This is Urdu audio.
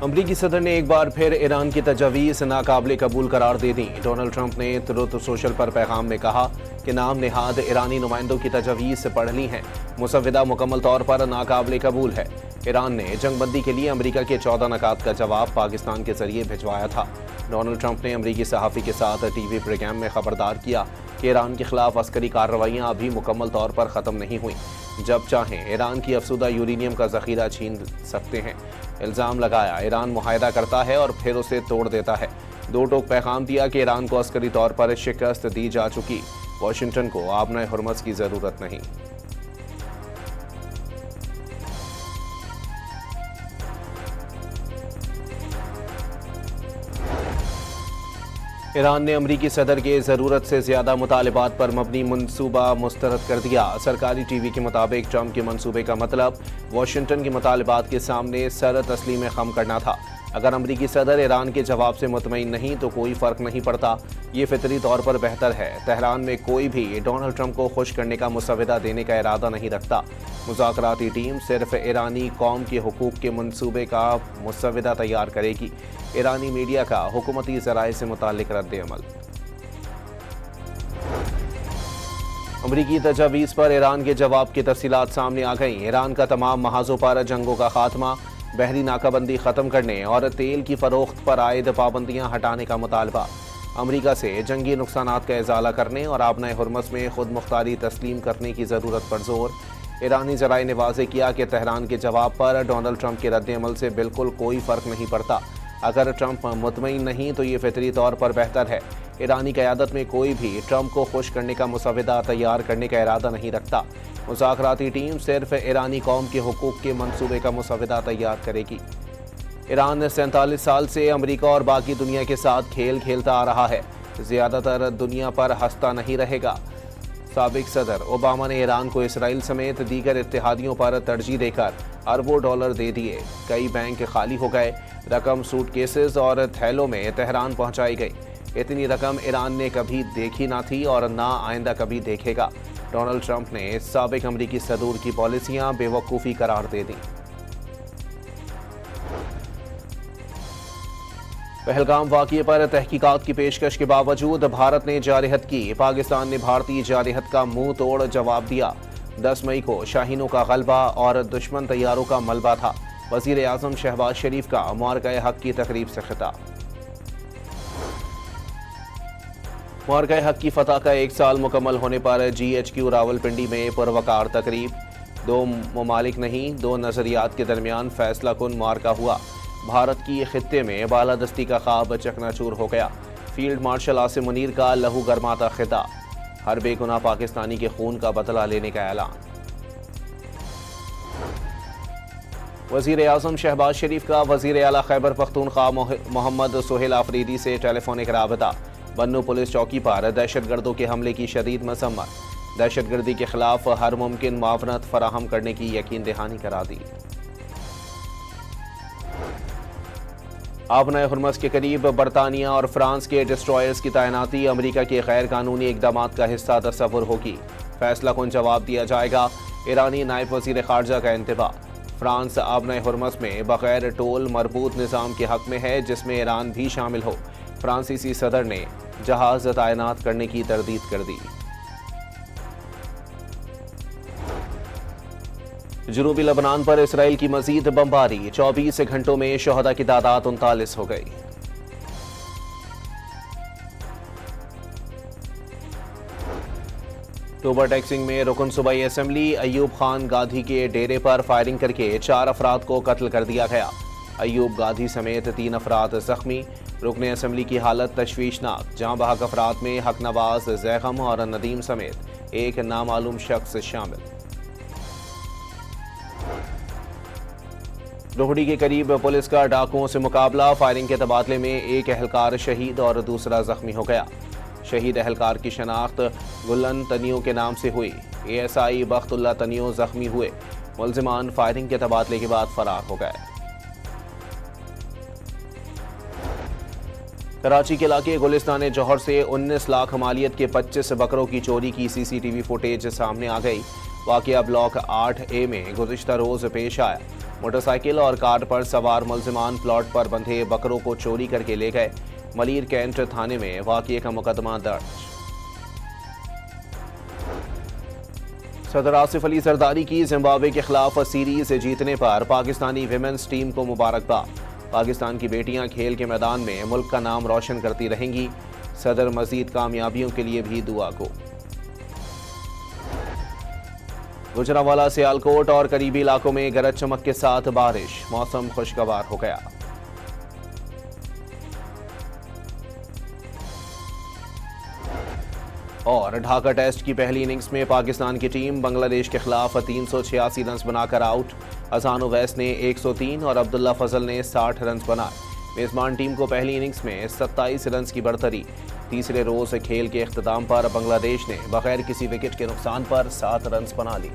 امریکی صدر نے ایک بار پھر ایران کی تجاویز ناقابل قبول قرار دے دیں۔ ڈونلڈ ٹرمپ نے ٹروتھ سوشل پر پیغام میں کہا کہ نام نہاد ایرانی نمائندوں کی تجاویز پڑھ لی ہیں، مسودہ مکمل طور پر ناقابل قبول ہے۔ ایران نے جنگ بندی کے لیے امریکہ کے 14 نکات کا جواب پاکستان کے ذریعے بھجوایا تھا۔ ڈونلڈ ٹرمپ نے امریکی صحافی کے ساتھ ٹی وی پروگرام میں خبردار کیا کہ ایران کے خلاف عسکری کارروائیاں ابھی مکمل طور پر ختم نہیں ہوئیں، جب چاہیں ایران کی افزودہ یورینیم کا ذخیرہ چھین سکتے ہیں۔ الزام لگایا ایران معاہدہ کرتا ہے اور پھر اسے توڑ دیتا ہے۔ دو ٹوک پیغام دیا کہ ایران کو عسکری طور پر شکست دی جا چکی، واشنگٹن کو آبنہ ہرمز کی ضرورت نہیں۔ ایران نے امریکی صدر کے ضرورت سے زیادہ مطالبات پر مبنی منصوبہ مسترد کر دیا۔ سرکاری ٹی وی کے مطابق ٹرمپ کے منصوبے کا مطلب واشنگٹن کے مطالبات کے سامنے سر تسلیم خم کرنا تھا۔ اگر امریکی صدر ایران کے جواب سے مطمئن نہیں تو کوئی فرق نہیں پڑتا، یہ فطری طور پر بہتر ہے۔ تہران میں کوئی بھی ڈونلڈ ٹرمپ کو خوش کرنے کا مسودہ دینے کا ارادہ نہیں رکھتا۔ مذاکراتی ٹیم صرف ایرانی قوم کے حقوق کے منصوبے کا مسودہ تیار کرے گی۔ ایرانی میڈیا کا حکومتی ذرائع سے متعلق رد عمل۔ امریکی تجاویز پر ایران کے جواب کی تفصیلات سامنے آ گئیں۔ ایران کا تمام محاذوں پر جنگوں کا خاتمہ، بحری ناکہ بندی ختم کرنے اور تیل کی فروخت پر عائد پابندیاں ہٹانے کا مطالبہ، امریکہ سے جنگی نقصانات کا ازالہ کرنے اور آبنہ ہرمز میں خود مختاری تسلیم کرنے کی ضرورت پر زور۔ ایرانی ذرائع نے واضح کیا کہ تہران کے جواب پر ڈونلڈ ٹرمپ کے رد عمل سے بالکل کوئی فرق نہیں پڑتا۔ اگر ٹرمپ مطمئن نہیں تو یہ فطری طور پر بہتر ہے۔ ایرانی قیادت میں کوئی بھی ٹرمپ کو خوش کرنے کا مسودہ تیار کرنے کا ارادہ نہیں رکھتا۔ مذاکراتی ٹیم صرف ایرانی قوم کے حقوق کے منصوبے کا مسودہ تیار کرے گی۔ ایران 47 سال سے امریکہ اور باقی دنیا کے ساتھ کھیل کھیلتا آ رہا ہے، زیادہ تر دنیا پر ہنستا نہیں رہے گا۔ سابق صدر اوباما نے ایران کو اسرائیل سمیت دیگر اتحادیوں پر ترجیح دے کر اربوں ڈالر دے دیے۔ کئی بینک خالی ہو گئے، رقم سوٹ کیسز اور تھیلوں میں تہران پہنچائی گئی۔ اتنی رقم ایران نے کبھی دیکھی نہ تھی اور نہ آئندہ کبھی دیکھے گا۔ ڈونلڈ ٹرمپ نے سابق امریکی صدور کی پالیسیاں بے وقوفی قرار دے دیں۔ پہلگام واقعے پر تحقیقات کی پیشکش کے باوجود بھارت نے جارحیت کی۔ پاکستان نے بھارتی جارحیت کا منہ توڑ جواب دیا۔ 10 مئی کو شاہینوں کا غلبہ اور دشمن طیاروں کا ملبہ تھا۔ وزیر اعظم شہباز شریف کا معرکہ حق کی تقریب سے خطاب۔ معرکہ حق کی فتح کا 1 سال مکمل ہونے پر GHQ راولپنڈی میں پروقار تقریب۔ 2 ممالک نہیں، 2 نظریات کے درمیان فیصلہ کن معرکہ ہوا۔ بھارت کی خطے میں بالادستی کا خواب چکنا چور ہو گیا۔ فیلڈ مارشل عاصم منیر کا لہو گرماتا خطاب۔ ہر بے گناہ پاکستانی کے خون کا بدلہ لینے کا اعلان۔ وزیر اعظم شہباز شریف کا وزیر اعلیٰ خیبر پختونخوا محمد سہیل آفریدی سے ٹیلی فونک رابطہ۔ بنو پولیس چوکی پر دہشت گردوں کے حملے کی شدید مذمت۔ دہشت گردی کے خلاف ہر ممکن معاونت فراہم کرنے کی یقین دہانی کرا دی۔ آبنہ ہرمز کے قریب برطانیہ اور فرانس کے ڈسٹرائرز کی تعیناتی امریکہ کے غیر قانونی اقدامات کا حصہ تصور ہوگی۔ فیصلہ کن جواب دیا جائے گا، ایرانی نائب وزیر خارجہ کا انتباہ۔ فرانس آبنہ ہرمز میں بغیر ٹول مربوط نظام کے حق میں ہے جس میں ایران بھی شامل ہو۔ فرانسیسی صدر نے جہاز تعینات کرنے کی تردید کر دی۔ جنوبی لبنان پر اسرائیل کی مزید بمباری، 24 گھنٹوں میں شہداء کی تعداد 39 ہو گئی۔ اکتوبر ٹیکسنگ میں رکن صوبائی اسمبلی ایوب خان گادھی کے ڈیرے پر فائرنگ کر کے 4 افراد کو قتل کر دیا گیا۔ ایوب گادھی سمیت 3 افراد زخمی۔ رکن اسمبلی کی حالت تشویشناک۔ جاں بحق افراد میں حق نواز زیغم اور ندیم سمیت ایک نامعلوم شخص شامل۔ روہڑی کے قریب پولیس کا ڈاکوؤں سے مقابلہ، فائرنگ کے تبادلے میں ایک اہلکار شہید اور دوسرا زخمی ہو گیا۔ شہید اہلکار کی شناخت گلن تنیو کے نام سے ہوئی۔ ASI بخت اللہ تنیو زخمی ہوئے۔ ملزمان فائرنگ کے تبادلے کے بعد فرار ہو گئے۔ کراچی کے علاقے گلستان جوہر سے 19 لاکھ مالیت کے 25 بکروں کی چوری کی CCTV فوٹیج سامنے آ گئی۔ واقعہ بلاک 8A میں گزشتہ روز پیش آیا۔ موٹر سائیکل اور کار پر سوار ملزمان پلاٹ پر بندھے بکروں کو چوری کر کے لے گئے۔ ملیر کینٹ تھانے میں واقعے کا مقدمہ درج۔ صدر آصف علی زرداری کی زمبابوے کے خلاف سیریز جیتنے پر پاکستانی ویمنز ٹیم کو مبارکباد۔ پاکستان کی بیٹیاں کھیل کے میدان میں ملک کا نام روشن کرتی رہیں گی۔ صدر مزید کامیابیوں کے لیے بھی دعا کو۔ گجرانوالہ سیالکوٹ اور قریبی علاقوں میں گرج چمک کے ساتھ بارش، موسم خوشگوار ہو گیا۔ اور ڈھاکہ ٹیسٹ کی پہلی اننگز میں پاکستان کی ٹیم بنگلہ دیش کے خلاف 386 رنز بنا کر آؤٹ۔ اذان اویس نے 103 اور عبداللہ فضل نے 60 رنز بنائے۔ میزبان ٹیم کو پہلی اننگز میں 27 رنز کی برتری۔ تیسرے روز کھیل کے اختتام پر بنگلہ دیش نے بغیر کسی وکٹ کے نقصان پر 7 رنز بنا لیے۔